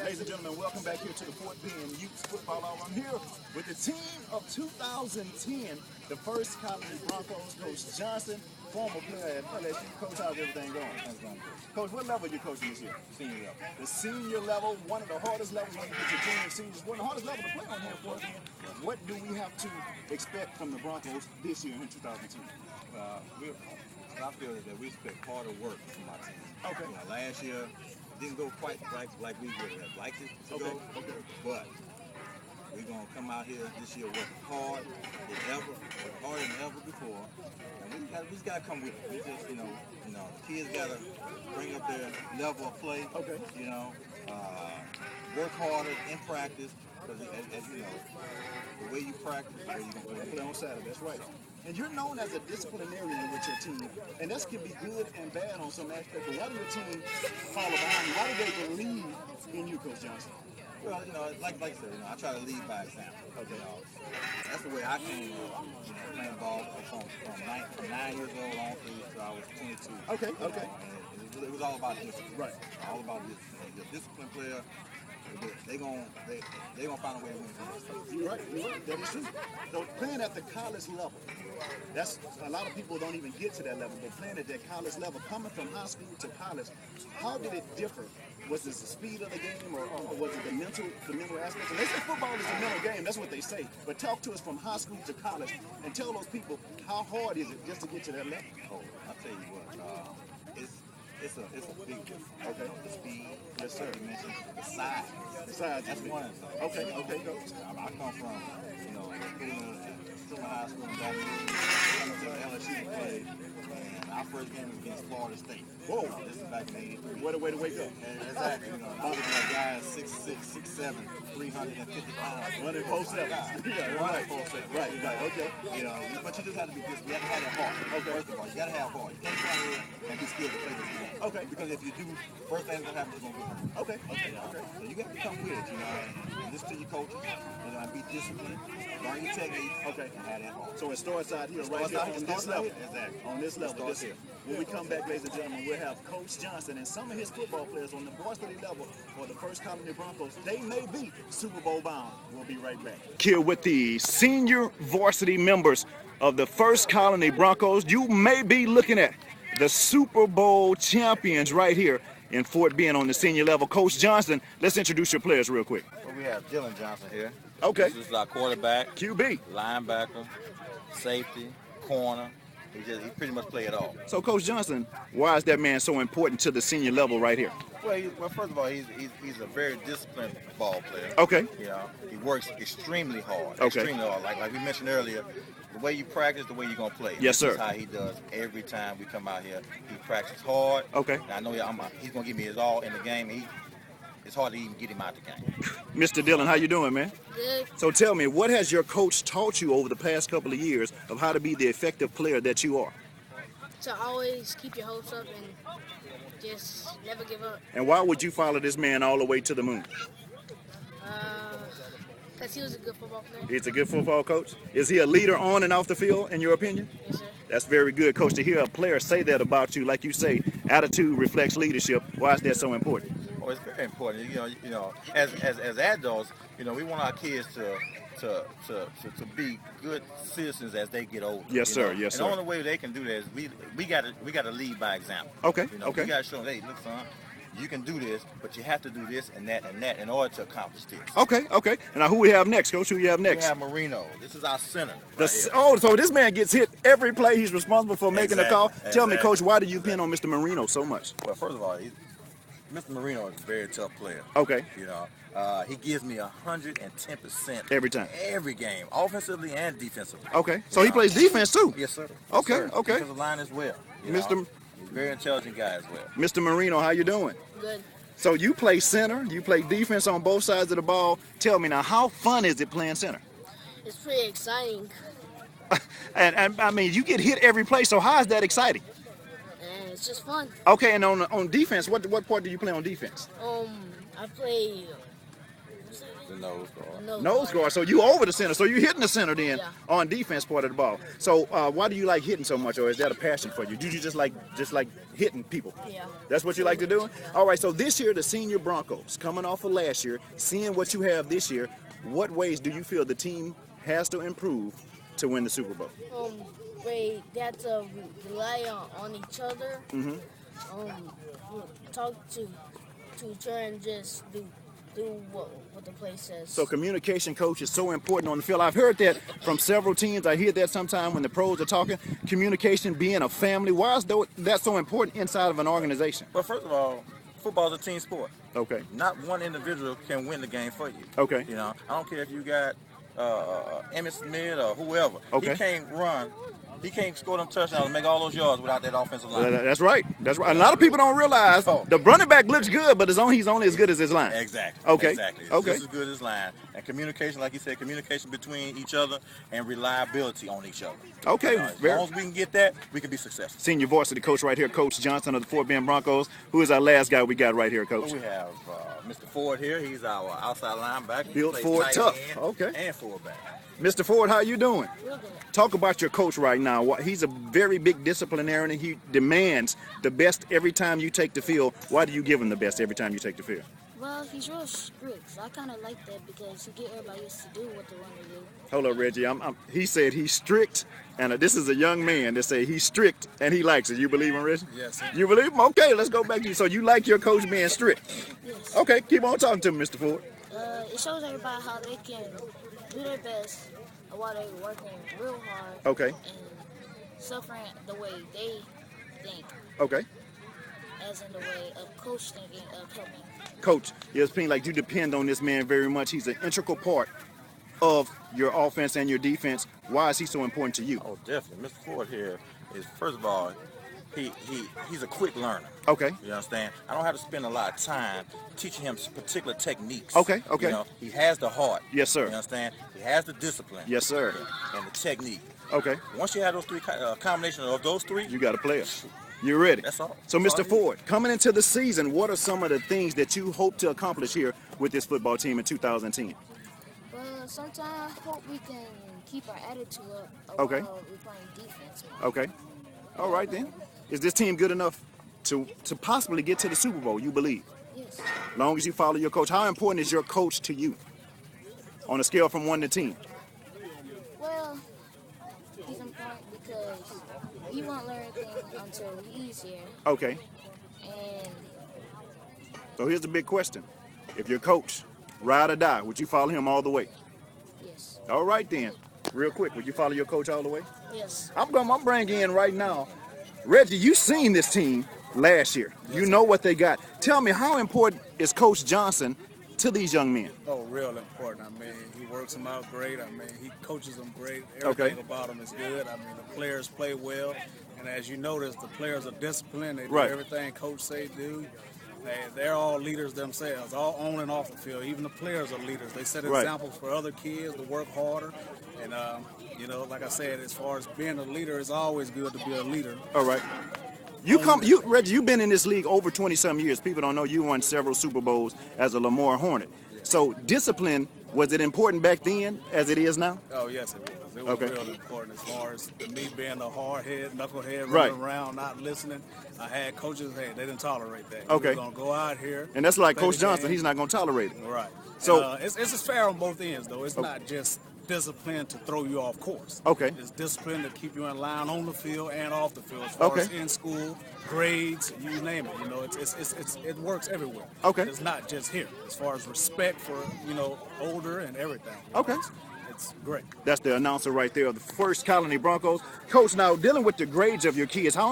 Ladies and gentlemen, welcome back here to the Fort Bend Youth Football Hour. I'm here with the team of 2010, the First Colony Broncos. Coach Johnson, former player at LSU. Coach, how's everything going? That's going good. Coach, what level are you coaching this year? Senior level. The senior level, one of the hardest levels when you get your junior and seniors. One of the hardest levels to play on here for us. What do we have to expect from the Broncos this year in 2010? I feel that we expect harder work from our team. Okay. Last year didn't go quite like we would have liked it to go. Okay. But we're gonna come out here this year working hard harder than ever before. And we just gotta come with it. We just, the kids gotta bring up their level of play. Okay. Work harder in practice. Because as you know, the way you practice, the way you're gonna play on Saturday. That's right. And you're known as a disciplinarian with your team, and that can be good and bad on some aspects. But why do your team follow behind you? Why do they believe in you, Coach Johnson? Well, like I said, I try to lead by example. Okay. That's the way I came playing ball from 9 years old on through till I was 22. Okay. And it was all about discipline. Right. All about discipline. The disciplined player, they gonna find a way to win. You're right. That is true. So playing at the college level, that's a lot of people don't even get to that level. But playing at that college level, coming from high school to college, how did it differ? Was it the speed of the game, or was it the mental aspect? And they say football is a mental game. That's what they say. But talk to us from high school to college, and tell those people how hard is it just to get to that level. Oh, I'll tell you what. It's a big difference. Okay. The speed. Yes, sir. You mentioned the size. The size. That's one of them. Okay, go. I come from, high school in Jackson. I went to LSU to play, and our first game was against Florida State. Whoa. This is back in '83. What a way to wake up. Exactly. I'm looking at guys 6'6", 6'7", 350 pounds. Running 4'7". Yeah, right. 4'7". Right. Okay. But you just have to be disciplined. You have to have that heart. Okay. First of all, you got to have heart. You can't come here and be scared to play this game. Okay. Because if you do, first thing that's going to happen is going to be hurt. Okay. So you got to come with it, and listen to your coaches, and be disciplined, learn your technique, and have that heart. So it starts out here, right here, on this level. Exactly. On this level. When we come back, ladies and gentlemen, we'll have Coach Johnson and some of his football players on the varsity level for the First Colony Broncos. They may be Super Bowl bound. We'll be right back. Here with the senior varsity members of the First Colony Broncos. You may be looking at the Super Bowl champions right here in Fort Bend on the senior level. Coach Johnson, let's introduce your players real quick. Well, we have Dylan Johnson here. Okay. This is our quarterback, QB, linebacker, safety, corner. He pretty much play it all. So, Coach Johnson, why is that man so important to the senior level right here? Well, first of all, he's a very disciplined ball player. Okay. He works extremely hard. Okay. Extremely hard. Like we mentioned earlier, the way you practice, the way you're gonna play. Yes, sir. That's how he does every time we come out here. He practices hard. Okay. And I know he's gonna give me his all in the game. It's hard to even get him out the game. Mr. Dillon, how you doing, man? Good. So tell me, what has your coach taught you over the past couple of years of how to be the effective player that you are? To always keep your hopes up and just never give up. And why would you follow this man all the way to the moon? Because he was a good football player. He's a good football coach? Is he a leader on and off the field, in your opinion? Yes, sir. That's very good, Coach, to hear a player say that about you. Like you say, attitude reflects leadership. Why is that so important? Oh, it's very important. As adults, we want our kids to be good citizens as they get older. Yes, sir. Yes, sir. And the only way they can do that is we got to lead by example. Okay. We got to show them, hey, look, son, you can do this, but you have to do this and that in order to accomplish this. Okay. And now who we have next, Coach? Who you have next? We have Marino. This is our center. So this man gets hit every play. He's responsible for making the call. Exactly. Tell me, Coach, why do you pin on Mr. Marino so much? Well, first of all, Mr. Marino is a very tough player. Okay. He gives me 110% every time, every game, offensively and defensively. Okay. So he plays defense too. Yes, sir. Okay. Yes, sir. Defensive line as well. He's a very intelligent guy as well. Mr. Marino, how you doing? Good. So you play center, you play defense on both sides of the ball. Tell me now, how fun is it playing center? It's pretty exciting. and I mean, you get hit every play, so how is that exciting? And it's just fun. Okay, and on defense, what part do you play on defense? I play The nose guard. Nose guard. So you over the center. So you're hitting the center then Yeah. on defense part of the ball. So why do you like hitting so much, or is that a passion for you? Do you just like hitting people? Yeah. That's what you like to do? All right, so this year, the senior Broncos, coming off of last year, seeing what you have this year, what ways do you feel the team has to improve to win the Super Bowl? They have to rely on each other. Talk to each other and just do what the play says. So communication, coach, is so important on the field. I've heard that from several teams. I hear that sometimes when the pros are talking. Communication, being a family. Why is that so important inside of an organization? Well, first of all, football is a team sport. Okay. Not one individual can win the game for you. Okay. You know, I don't care if you got Emmitt Smith or whoever. Okay. He can't run. He can't score them touchdowns and make all those yards without that offensive line. That's right. That's right. A lot of people don't realize the running back looks good, but he's only as good as his line. Exactly. Okay. Exactly. It's Okay. just as good as line. And communication, like you said, communication between each other and reliability on each other. Okay. As long as we can get that, we can be successful. Senior varsity coach right here, Coach Johnson of the Fort Bend Broncos. Who is our last guy we got right here, Coach? We have Mr. Ford here. He's our outside linebacker. He Built plays Ford tight tough. end Okay. And fullback. Mr. Ford, how you doing? Real good. Talk about your coach right now. He's a very big disciplinarian, and he demands the best every time you take the field. Why do you give him the best every time you take the field? Well, he's real strict. So I kind of like that because he get everybody else to do what they want to do. Hold up, Reggie. He said he's strict, and this is a young man that say he's strict and he likes it. You believe him, Reggie? Yes, sir. You believe him? Okay, let's go back to you. So you like your coach being strict? Yes. Okay, keep on talking to me, Mr. Ford. It shows everybody how they can do their best while they're working real hard. Okay. And suffering the way they think, Okay. as in the way of coach thinking of helping. Coach, it seems like you depend on this man very much. He's an integral part of your offense and your defense. Why is he so important to you? Oh, definitely. Mr. Ford here is, first of all, he's a quick learner. Okay. You understand? I don't have to spend a lot of time teaching him particular techniques. Okay, okay. You know, he has the heart. Yes, sir. You understand? He has the discipline. Yes, sir. And the technique. Okay. Once you have those three, combination of those three, You got a player. You're ready. That's all. So, That's Mr. all you Ford, coming into the season, what are some of the things that you hope to accomplish here with this football team in 2010? Well, sometimes I hope we can keep our attitude up Okay. while we're playing defense. Man. Okay. All right, then. Is this team good enough to possibly get to the Super Bowl, you believe? Yes. Long as you follow your coach. How important is your coach to you on a scale from 1 to 10? Well, he's important because he won't learn anything until he's here. Okay. And So here's the big question. If your coach, ride or die, would you follow him all the way? yes. All right, then. Real quick, would you follow your coach all the way? Yes. I'm bringing in right now. Reggie, you seen this team last year. You know what they got. Tell me, how important is Coach Johnson to these young men? Oh, real important. I mean, he works them out great. I mean, he coaches them great. Okay. Everything about them is good. I mean, the players play well. And as you notice, the players are disciplined. They do Right. everything Coach say do. They're all leaders themselves, all on and off the field. Even the players are leaders. They set Right. examples for other kids to work harder. And, you know, like I said, as far as being a leader, it's always good to be a leader. All right. Reggie, you've been in this league over 20-some years. People don't know you won several Super Bowls as a Lamar Hornet. So discipline, was it important back then as it is now? Oh, yes, it was. It was Okay. real important as far as me being a hard head, knucklehead, running Right. around, not listening. I had coaches, hey, they didn't tolerate that. Okay. We were going to go out here. And that's like play Coach the Johnson. game. He's not going to tolerate it. Right. So- it's just fair on both ends, though. It's not just discipline to throw you off course. Okay. It's discipline to keep you in line on the field and off the field. As far Okay. as in school, grades, you name it. You know, it works everywhere. Okay. It's not just here. As far as respect for, you know, older and everything. Okay. It's great. That's the announcer right there of the First Colony Broncos. Coach, now dealing with the grades of your kids, how